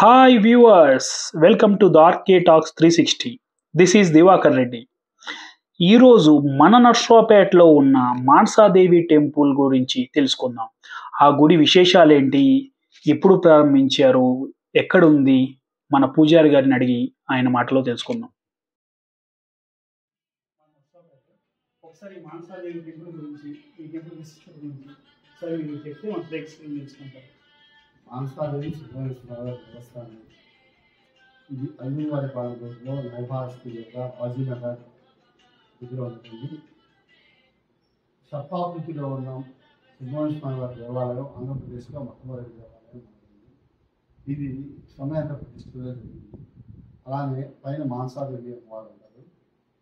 Hi viewers, welcome to the RK Talks 360. This is Diwakar Reddy. ఈరోజు మన నర్సరావుపేటలో ఉన్న మానసాదేవి టెంపుల్ గురించి తెలుసుకుందాం. ఆ గుడి విశేషాలు ఏంటి, ఎప్పుడు ప్రారంభించారు, ఎక్కడుంది, మన పూజారి గారిని అడిగి ఆయన మాటలో తెలుసుకుందాం. ఒకసారి మానసాదేవి టెంపుల్ గురించి, ఈ టెంపుల్ విశిష్టత గురించి సరే మీరు చెప్తే మన ప్రేక్షకులు తెలుసుకుంటారు. మానసాదేవి సుబ్రహ్మణ్యేశ్వర దేవస్థానం ఇది అల్లివారి పాలనలో నైభాస్తి యొక్క బాజీనగర్ దగ్గర ఉంటుంది. సర్పాకృతిలో ఉన్న సుబ్రహ్మణ్యేశ్వర వారి దేవాలయం ఆంధ్రప్రదేశ్లో మొట్టమొదటి దేవాలయం ఉంటుంది. ఇది సమేత ప్రతిష్టలో జరిగింది. అలానే పైన మానసాదేవి అమ్మవారు ఉంటారు.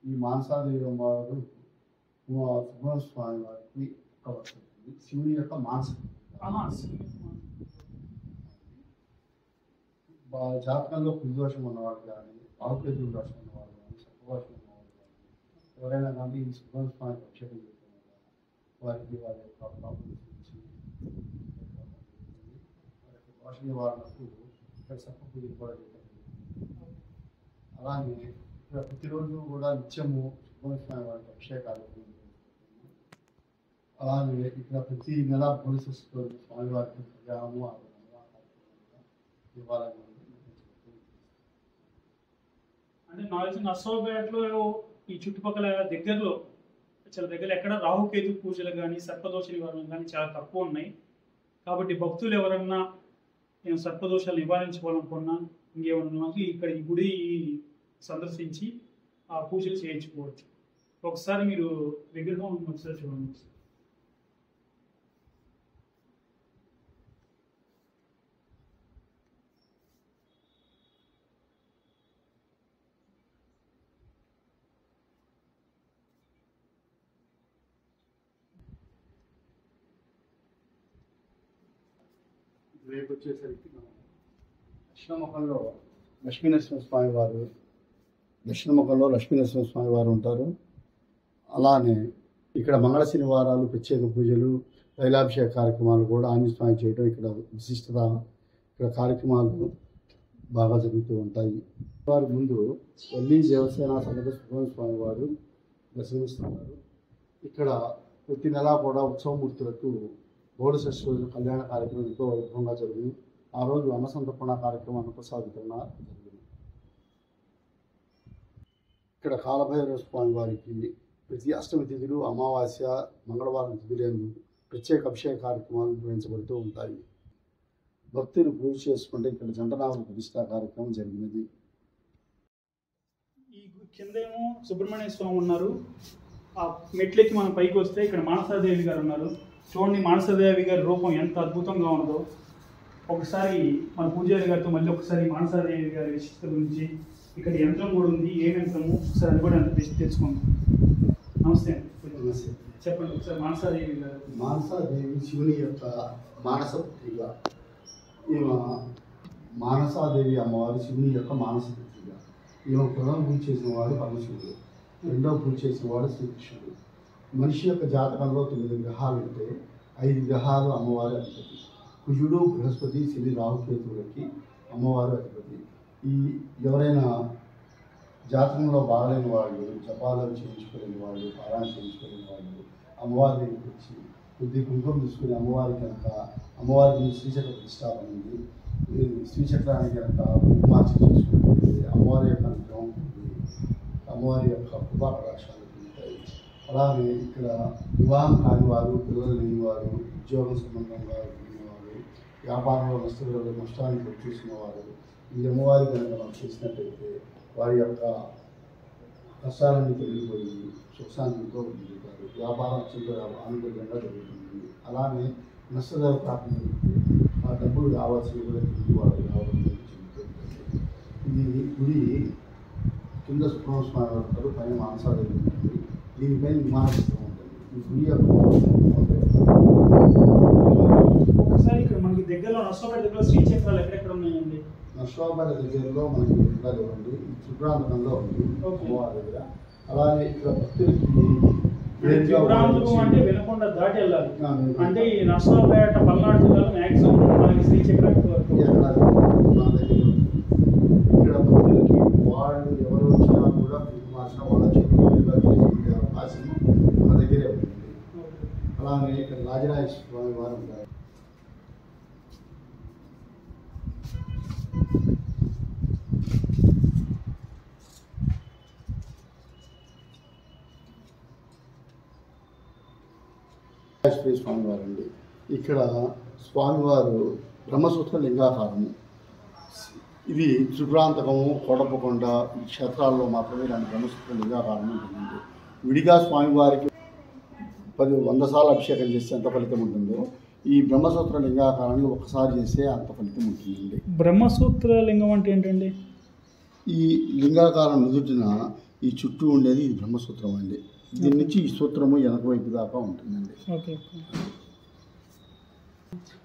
ఈ మానసాదేవి అమ్మవారు సుబ్రహ్మణ్య స్వామి వారికి వస్తుంది. శివుని యొక్క మానస జాతకంలో కుదోషం ఉన్నవాడు కానీ, ఆవుకేతుల దోషం ఉన్నవాడు కానీ, సర్పదోషం ఉన్నవాడు కానీ ఎవరైనా కానీ ఈ సుబ్రహ్మణ్య స్వామికి అభిషేకం చేయడం వల్ల వారికి వారి యొక్క ప్రాబ్లమ్స్ నుంచి వారి యొక్క దోష నివారణకు ఇక్కడ సర్ప పూజలు కూడా చేయడం. అలాగే ఇక్కడ ప్రతిరోజు కూడా నిత్యము సుబ్రహ్మణ్య స్వామి వారికి అభిషేకాలు. అలాగే ఇక్కడ ప్రతి నెల పోలీసు స్వామివారికి ప్రజాము దేవాలయం. అంటే నాకు నర్సరావుపేటలో ఈ చుట్టుపక్కల దగ్గరలో చాలా దగ్గర ఎక్కడ రాహుకేతు పూజలు కానీ సర్పదోష నివారణ కానీ చాలా తక్కువ ఉన్నాయి. కాబట్టి భక్తులు ఎవరన్నా నేను సర్పదోషాలు నివారించుకోవాలనుకున్నా ఇంకేమన్నా ఇక్కడ ఈ గుడి సందర్శించి ఆ పూజలు చేయించుకోవచ్చు. ఒకసారి మీరు దగ్గరగా ఉంటుంది ఒకసారి చూడండి. రేపు వచ్చేసరికి దక్షిణముఖంలో లక్ష్మీనరసింహ స్వామి వారు దక్షిణముఖంలో లక్ష్మీనరసింహ స్వామి వారు ఉంటారు. అలానే ఇక్కడ మంగళ శనివారాలు ప్రత్యేక పూజలు, తైలాభిషేక కార్యక్రమాలు కూడా ఆంజనేయ స్వామి చేయడం ఇక్కడ విశిష్టత. ఇక్కడ కార్యక్రమాలు బాగా జరుగుతూ ఉంటాయి. వారి ముందు వల్లి దేవసేన సమేత సుబ్రహ్మణ్య స్వామి వారు దర్శనమిస్తున్నారు. ఇక్కడ ప్రతి నెలా కూడా ఉత్సవమూర్తులకు గౌడ షష్ఠి రోజు కళ్యాణ కార్యక్రమం ఎంతో వైభవంగా జరిగింది. ఆ రోజు అన్నసంతర్పణ కార్యక్రమం అన్నప్రసాద వితరణ జరిగింది. ఇక్కడ కాలభైరవ స్వామి వారికి ప్రతి అష్టమి తిథులు, అమావాస్య, మంగళవారం తిథులందు ప్రత్యేక అభిషేక కార్యక్రమాలు నిర్వహించబడుతూ ఉంటాయి. భక్తులు పూజ చేసుకుంటే ఇక్కడ జంటనామల ప్రతిష్టా కార్యక్రమం జరిగినది. ఈ కిందేమో సుబ్రహ్మణ్య స్వామి ఉన్నారు. ఆ మెట్లెక్కి మనం పైకి వస్తే ఇక్కడ మానసాదేవి గారు ఉన్నారు. చూడండి మానసాదేవి గారి రూపం ఎంత అద్భుతంగా ఉన్నదో. ఒకసారి మన పూజారి గారితో మళ్ళీ ఒకసారి మానసాదేవి గారి విశిష్టత గురించి, ఇక్కడ యంత్రం కూడా ఉంది, ఏ యంత్రము ఒకసారి అది కూడా ఎంత తెలుసుకుందాం. నమస్తే నమస్తే. చెప్పండి ఒకసారి మానసాదేవి గారు. మానసాదేవి శివుని యొక్క మానస పుత్రిక. ఈమె మానసాదేవి అమ్మవారు శివుని యొక్క మానస పుత్రిక. ఈమె ప్రథమ పూజ చేసిన వాడు పరమశివుడు, రెండవ పూజ చేసిన వాడు శ్రీకృష్ణుడు. మనిషి యొక్క జాతకంలో 9 గ్రహాలు ఉంటే 5 గ్రహాలు అమ్మవారి అధిపతి. కుజుడు, బృహస్పతి, శని, రాహుకేతువులకి అమ్మవారు అధిపతి. ఈ ఎవరైనా జాతకంలో బాగలేని వాళ్ళు, జపాలు చేయించుకోలేని వాళ్ళు, పారాయణ చేయించుకోలేని వాళ్ళు అమ్మవారి దగ్గరికి వచ్చి కొద్ది కుంకుమ తీసుకుని అమ్మవారికి కనుక, అమ్మవారికి శ్రీచక్ర ప్రతిష్టాపన ఉంది, శ్రీచక్రానికి కనుక కుంకుమార్చన చేసుకుంటుంది, అమ్మవారి యొక్క అనుగ్రహం ఉంది, అమ్మవారి యొక్క కృపా కటాక్షాలు ఉంటాయి. అలాగే ఇక్కడ వివాహం కాని వారు, పిల్లలు లేనివారు, ఉద్యోగం సంబంధంగా ఉన్నవారు, వ్యాపారంలో నష్టానికి చూసిన వారు ఈ అమ్మవారి కనుక మనం చేసినట్టయితే వారి యొక్క కష్టాలన్నీ తొలగిపోయి సుఖశాంతితో ఉంటారు. వ్యాపారం అత్యంత ఆనుకూలంగా జరుగుతుంది. అలానే నష్టదేవ ప్రాప్తి జరుగుతుంది. ఆ డబ్బులు కావాల్సినవి కూడా తిరిగి వారు రావడం జరుగుతుంది. ఇది గుడి కింద సుబ్రహ్మణ్య స్వామి ఉంటారు, పైన మానసాదేవి ఉంటుంది. దీనిపైన విమానాశ్రయం ఉంటుంది. ఈ గుడి యొక్క ఒకసారి ఇక్కడ మనకి దగ్గరలో నర్సరావుపేట దగ్గర శ్రీచక్రాలు ఎక్కడెక్కడ ఉన్నాయండి? నర్సరావుపేట దగ్గరలో మనకి ఇక్కడ ఉంది, చుట్రాంతకంలో ఉంది అమ్మవారి దగ్గర. అలాగే ఇక్కడ భక్తులకి అంటే వినకొండ దాటి వెళ్ళాలి. అంటే ఈ నర్సరావుపేట పల్నాడు జిల్లాలో మ్యాక్సిమం మనకి శ్రీచక్రం ఎక్కడ స్వామివారు ఉంటారు. స్వామివారు అండి. ఇక్కడ స్వామివారు బ్రహ్మసూత్ర లింగాకారము. ఇది త్రిపురాంతకము, కోటప్పకొండ ఈ క్షేత్రాల్లో మాత్రమే ఇలాంటి బ్రహ్మసూత్ర లింగాకారం ఉంటుందండి. విడిగా స్వామివారికి 100 సార్లు అభిషేకం చేస్తే ఎంత ఫలితం ఉంటుందో ఈ బ్రహ్మసూత్ర లింగాకారాన్ని ఒక్కసారి చేస్తే అంత ఫలితం ఉంటుందండి. బ్రహ్మసూత్ర లింగం అంటే ఏంటండి? ఈ లింగాకారం నుదుటిన ఈ చుట్టూ ఉండేది ఇది బ్రహ్మసూత్రం అండి. దీని నుంచి ఈ సూత్రము వెనక వైపు దాకా ఉంటుందండి.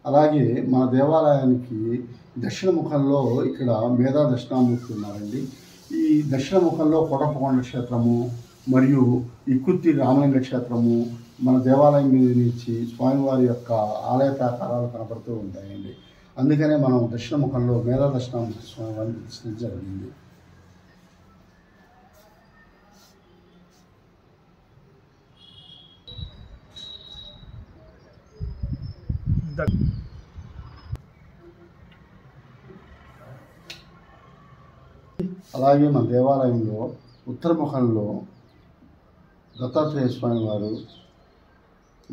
అలాగే మన దేవాలయానికి దక్షిణ ముఖంలో ఇక్కడ మేధా దక్షిణామూర్తి ఉన్నారండి. ఈ దక్షిణ ముఖంలో కోటప్పకొండ క్షేత్రము మరియు ఇక్కుర్తి రామలింగ క్షేత్రము మన దేవాలయం మీద నుంచి స్వామివారి యొక్క ఆలయ ప్రాకారాలు కనపడుతూ ఉంటాయండి. అందుకనే మనం దక్షిణ ముఖంలో మేధా దక్షిణామూర్తి స్వామివారిని దర్శించడం జరిగింది. అలాగే మన దేవాలయంలో ఉత్తరముఖంలో దత్తాత్రేయ స్వామి వారు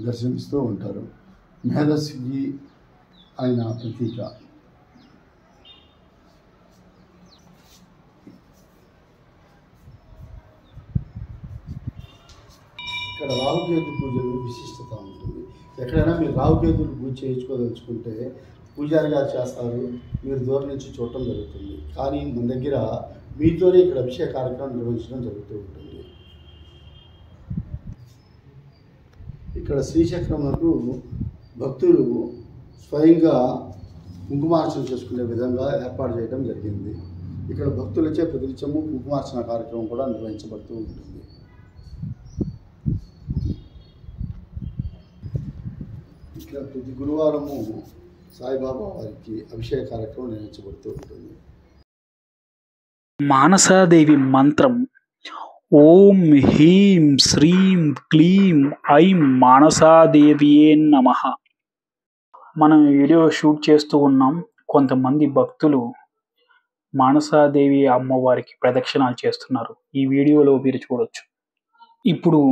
దర్శనమిస్తూ ఉంటారు. మేధస్సుకి ఆయన ప్రతీక. ఇక్కడ రాహుకేతు పూజలు విశిష్టత ఉంటుంది. ఎక్కడైనా మీరు రాహుకేతులు పూజ చేయించుకోదలుచుకుంటే పూజారి గారు చేస్తారు, మీరు దూరం నుంచి చూడటం జరుగుతుంది. కానీ మన దగ్గర మీతోనే ఇక్కడ అభిషేక కార్యక్రమం నిర్వహించడం జరుగుతూ ఉంటుంది. ఇక్కడ శ్రీచక్రములకు భక్తులు స్వయంగా కుంకుమార్చన చేసుకునే విధంగా ఏర్పాటు చేయడం జరిగింది. ఇక్కడ భక్తులచే ప్రతినిత్యము కుంకుమార్చన కార్యక్రమం కూడా నిర్వహించబడుతూ ఉంటుంది. ఇక్కడ ప్రతి గురువారము సాయిబాబా వారికి అభిషేక కార్యక్రమం నిర్వహించబడుతూ ఉంటుంది. మానసాదేవి మంత్రం ఓం హ్రీం శ్రీం క్లీం ఐం మానసాదేవియే నమః. మనం వీడియో షూట్ చేస్తూ ఉన్నాం. కొంతమంది భక్తులు మానసాదేవి అమ్మవారికి ప్రదక్షిణాలు చేస్తున్నారు. ఈ వీడియోలో మీరు చూడొచ్చు. ఇప్పుడు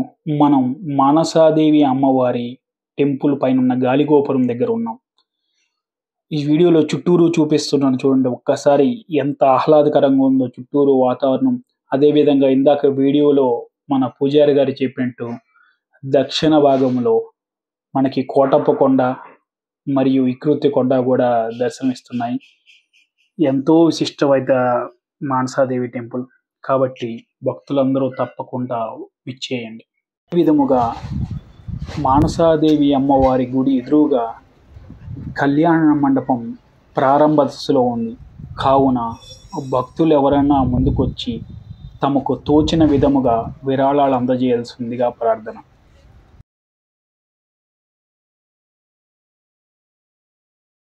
మనం మానసాదేవి అమ్మవారి టెంపుల్ పైన ఉన్న గాలిగోపురం దగ్గర ఉన్నాం. ఈ వీడియోలో చుట్టూరు చూపిస్తున్నాను చూడండి. ఒక్కసారి ఎంత ఆహ్లాదకరంగా ఉందో చుట్టూరు వాతావరణం. అదేవిధంగా ఇందాక వీడియోలో మన పూజారి గారు చెప్పినట్టు దక్షిణ భాగంలో మనకి కోటప్పకొండ మరియు ఇకృతి కొండ కూడా దర్శనమిస్తున్నాయి. ఎంతో విశిష్టమైన మానసాదేవి టెంపుల్ కాబట్టి భక్తులందరూ తప్పకుండా విచ్చేయండి. ఈ విధముగా మానసాదేవి అమ్మవారి గుడి ఎదురుగా కళ్యాణ మండపం ప్రారంభ దశలో ఉంది. కావున భక్తులు ఎవరైనా ముందుకొచ్చి తమకు తోచిన విధముగా విరాళాలు అందజేయాల్సిందిగా ప్రార్థన.